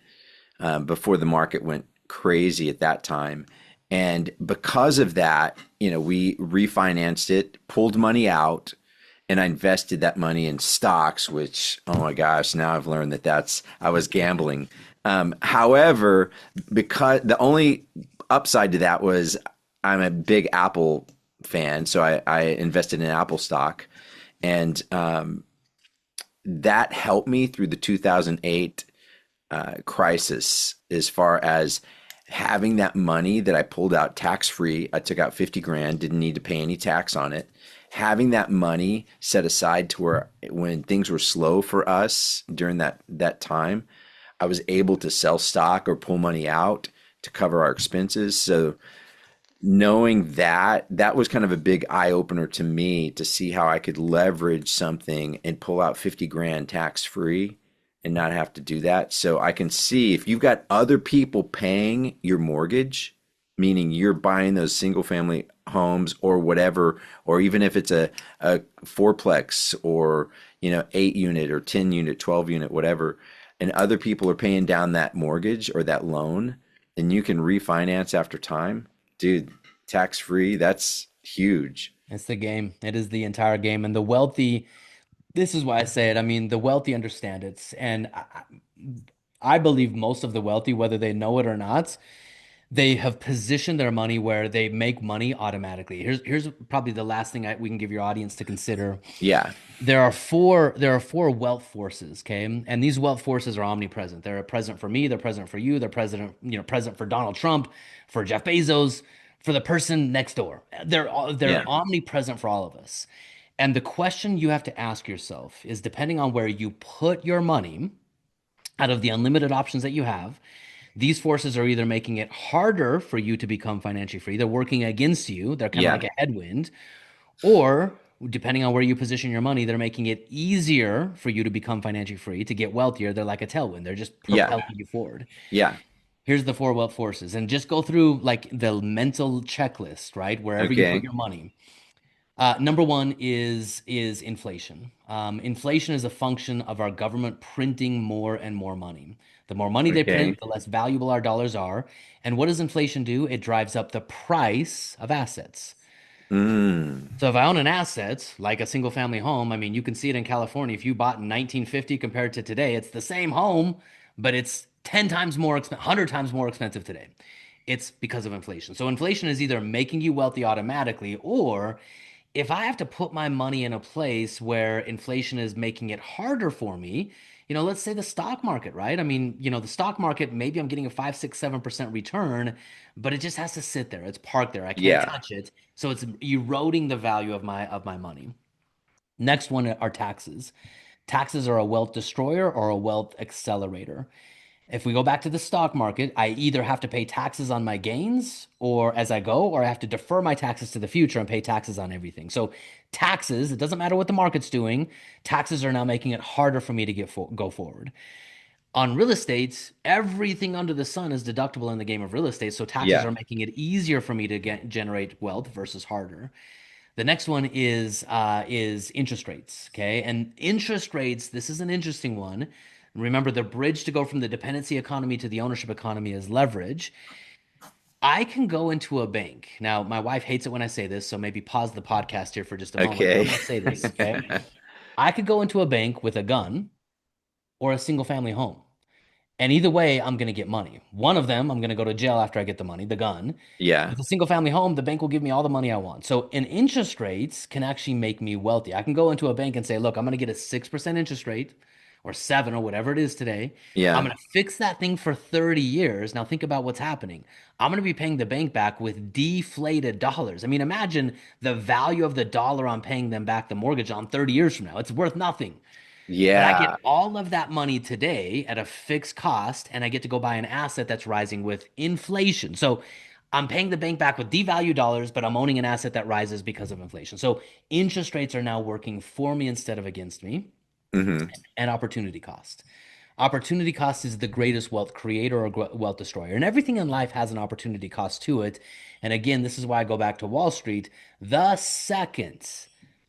[SPEAKER 1] before the market went crazy at that time. And because of that, we refinanced it, pulled money out, and I invested that money in stocks, which, oh my gosh, now I've learned I was gambling. However, because the only upside to that was I'm a big Apple fan, so I invested in Apple stock, and that helped me through the 2008 crisis as far as having that money that I pulled out tax free. I took out 50 grand, didn't need to pay any tax on it. Having that money set aside to where when things were slow for us during that time, I was able to sell stock or pull money out to cover our expenses. So knowing that was kind of a big eye opener to me to see how I could leverage something and pull out 50 grand tax free and not have to do that. So I can see if you've got other people paying your mortgage, meaning you're buying those single family homes or whatever, or even if it's a fourplex or 8 unit or 10 unit, 12 unit, whatever, and other people are paying down that mortgage or that loan, and you can refinance after time, dude, tax free, that's huge.
[SPEAKER 2] It's the game. It is the entire game. And the wealthy, this is why I say it. I mean, the wealthy understand it. And I believe most of the wealthy, whether they know it or not, they have positioned their money where they make money automatically. Here's probably the last thing we can give your audience to consider.
[SPEAKER 1] Yeah.
[SPEAKER 2] There are four wealth forces, okay? And these wealth forces are omnipresent. They're present for me, they're present for you, they're present for Donald Trump, for Jeff Bezos, for the person next door. They're
[SPEAKER 1] Yeah.
[SPEAKER 2] omnipresent for all of us. And the question you have to ask yourself is depending on where you put your money out of the unlimited options that you have, these forces are either making it harder for you to become financially free, they're working against you, they're kind of
[SPEAKER 1] Yeah.
[SPEAKER 2] like a headwind, or depending on where you position your money, they're making it easier for you to become financially free, to get wealthier. They're like a tailwind, they're just
[SPEAKER 1] Yeah.
[SPEAKER 2] propelling you forward.
[SPEAKER 1] Yeah.
[SPEAKER 2] Here's the four wealth forces, and just go through like the mental checklist, right? Wherever you put
[SPEAKER 1] Okay.
[SPEAKER 2] your money. Number one is inflation. Inflation is a function of our government printing more and more money. The more money they print,
[SPEAKER 1] Okay.
[SPEAKER 2] the less valuable our dollars are. And what does inflation do? It drives up the price of assets.
[SPEAKER 1] Mm.
[SPEAKER 2] So if I own an asset like a single family home, I mean, you can see it in California. If you bought in 1950 compared to today, it's the same home, but it's 10 times more expensive, 100 times more expensive today. It's because of inflation. So inflation is either making you wealthy automatically, or if I have to put my money in a place where inflation is making it harder for me, let's say the stock market, right? I mean, the stock market, maybe I'm getting a 5, 6, 7% return, but it just has to sit there. It's parked there. I can't
[SPEAKER 1] Yeah.
[SPEAKER 2] touch it. So it's eroding the value of my money. Next one are taxes. Taxes are a wealth destroyer or a wealth accelerator. If we go back to the stock market, I either have to pay taxes on my gains or as I go, or I have to defer my taxes to the future and pay taxes on everything. So taxes, it doesn't matter what the market's doing, taxes are now making it harder for me to go forward. On real estate, everything under the sun is deductible in the game of real estate, so taxes
[SPEAKER 1] Yeah.
[SPEAKER 2] are making it easier for me to generate wealth versus harder. The next one is interest rates. Okay. And interest rates, this is an interesting one. Remember, the bridge to go from the dependency economy to the ownership economy is leverage. I can go into a bank. Now, my wife hates it when I say this, so maybe pause the podcast here for just a moment, but I'm
[SPEAKER 1] Okay.
[SPEAKER 2] going to say this. Okay. I could go into a bank with a gun or a single family home. And either way, I'm going to get money. One of them, I'm going to go to jail after I get the money, the gun.
[SPEAKER 1] Yeah.
[SPEAKER 2] With a single family home, the bank will give me all the money I want. So, an interest rates can actually make me wealthy. I can go into a bank and say, look, I'm going to get a 6% interest rate or seven or whatever it is today. I'm
[SPEAKER 1] Yeah.
[SPEAKER 2] going to fix that thing for 30 years. Now, think about what's happening. I'm going to be paying the bank back with deflated dollars. I mean, imagine the value of the dollar I'm paying them back the mortgage on 30 years from now. It's worth nothing. But I get
[SPEAKER 1] Yeah.
[SPEAKER 2] all of that money today at a fixed cost, and I get to go buy an asset that's rising with inflation. So I'm paying the bank back with devalued dollars, but I'm owning an asset that rises because of inflation. So interest rates are now working for me instead of against me,
[SPEAKER 1] Hmm.
[SPEAKER 2] and opportunity cost. Opportunity cost is the greatest wealth creator or wealth destroyer. And everything in life has an opportunity cost to it. And again, this is why I go back to Wall Street. The second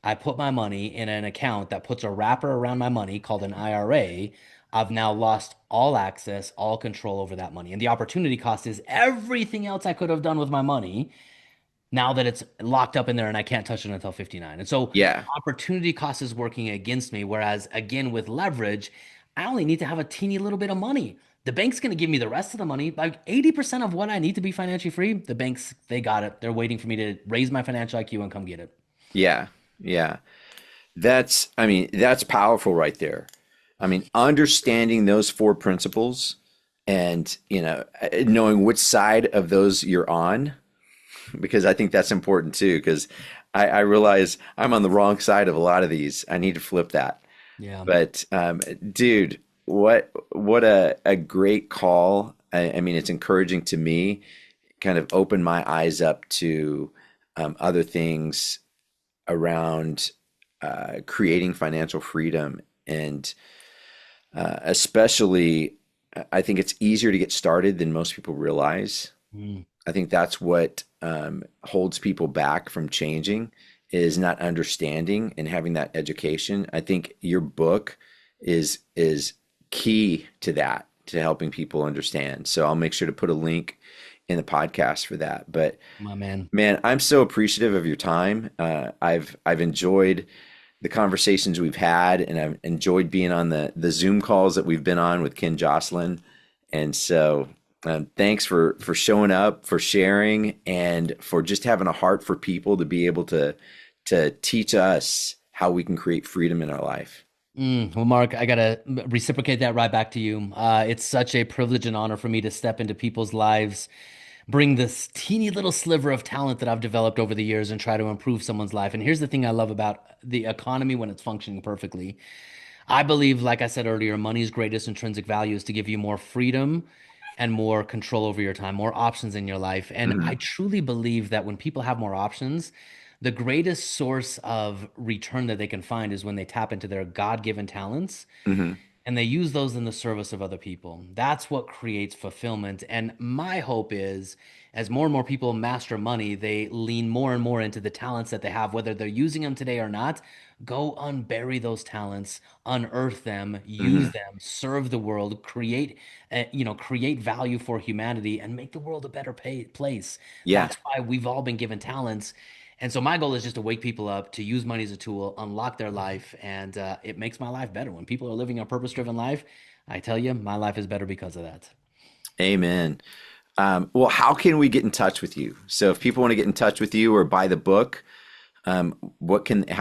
[SPEAKER 2] I put my money in an account that puts a wrapper around my money called an IRA, I've now lost all access, all control over that money. And the opportunity cost is everything else I could have done with my money now that it's locked up in there and I can't touch it until 59. And so
[SPEAKER 1] Yeah.
[SPEAKER 2] opportunity cost is working against me. Whereas again, with leverage, I only need to have a teeny little bit of money. The bank's going to give me the rest of the money. Like 80% of what I need to be financially free, the banks, they got it. They're waiting for me to raise my financial IQ and come get it.
[SPEAKER 1] Yeah. Yeah. I mean, that's powerful right there. I mean, understanding those four principles and, knowing which side of those you're on, because I think that's important too, because I realize I'm on the wrong side of a lot of these. I need to flip that.
[SPEAKER 2] Yeah.
[SPEAKER 1] But dude, what a great call. I mean, it's encouraging to me, kind of open my eyes up to other things around creating financial freedom. And especially, I think it's easier to get started than most people realize.
[SPEAKER 2] Mm,
[SPEAKER 1] I think that's what holds people back from changing is not understanding and having that education. I think your book is key to that, to helping people understand. So I'll make sure to put a link in the podcast for that. But
[SPEAKER 2] my man.
[SPEAKER 1] man, I'm so appreciative of your time. I've enjoyed the conversations we've had, and I've enjoyed being on the Zoom calls that we've been on with Ken Jocelyn. And so, thanks for showing up, for sharing, and for just having a heart for people to be able to teach us how we can create freedom in our life.
[SPEAKER 2] Well, Mark, I gotta reciprocate that right back to you. It's such a privilege and honor for me to step into people's lives, bring this teeny little sliver of talent that I've developed over the years and try to improve someone's life. And here's the thing I love about the economy when it's functioning perfectly. I believe, like I said earlier, money's greatest intrinsic value is to give you more freedom and more control over your time, more options in your life. And I
[SPEAKER 1] Hmm.
[SPEAKER 2] truly believe that when people have more options, the greatest source of return that they can find is when they tap into their God-given talents
[SPEAKER 1] Hmm.
[SPEAKER 2] and they use those in the service of other people. That's what creates fulfillment. And my hope is as more and more people master money, they lean more and more into the talents that they have, whether they're using them today or not. Go unbury those talents, unearth them, use
[SPEAKER 1] Hmm.
[SPEAKER 2] them, serve the world, create value for humanity and make the world a better place.
[SPEAKER 1] Yeah.
[SPEAKER 2] That's why we've all been given talents. And so my goal is just to wake people up to use money as a tool, unlock their life, and it makes my life better. When people are living a purpose-driven life, I tell you, my life is better because of that.
[SPEAKER 1] Amen. Well, how can we get in touch with you? So if people want to get in touch with you or buy the book, how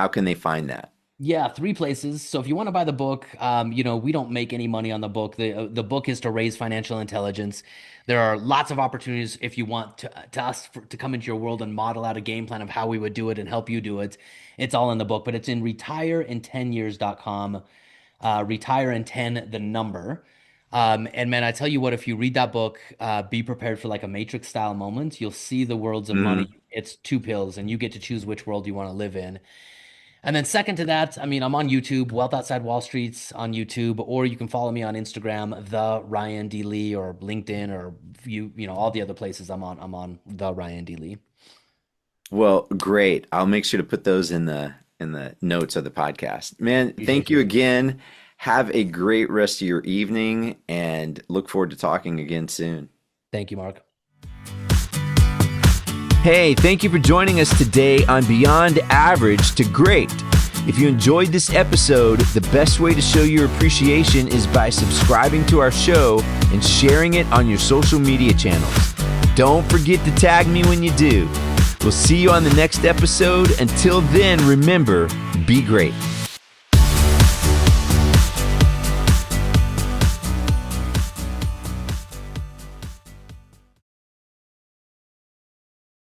[SPEAKER 1] can they find that?
[SPEAKER 2] Yeah, three places. So if you want to buy the book, we don't make any money on the book. The book is to raise financial intelligence. There are lots of opportunities if you want to come into your world and model out a game plan of how we would do it and help you do it. It's all in the book, but it's in retirein10years.com. Retire in 10, the number. And man, I tell you what, if you read that book, be prepared for like a Matrix style moment. You'll see the worlds of
[SPEAKER 1] Mm.
[SPEAKER 2] money. It's two pills, and you get to choose which world you want to live in. And then second to that, I mean, I'm on YouTube, Wealth Outside Wall Street's on YouTube, or you can follow me on Instagram, the Ryan D. Lee, or LinkedIn, or all the other places I'm on the Ryan D. Lee.
[SPEAKER 1] Well, great. I'll make sure to put those in the notes of the podcast. Man, thank
[SPEAKER 2] Appreciate
[SPEAKER 1] you
[SPEAKER 2] you.
[SPEAKER 1] again. Have a great rest of your evening and look forward to talking again soon.
[SPEAKER 2] Thank you, Mark.
[SPEAKER 1] Hey, thank you for joining us today on Beyond Average to Great. If you enjoyed this episode, the best way to show your appreciation is by subscribing to our show and sharing it on your social media channels. Don't forget to tag me when you do. We'll see you on the next episode. Until then, remember, be great.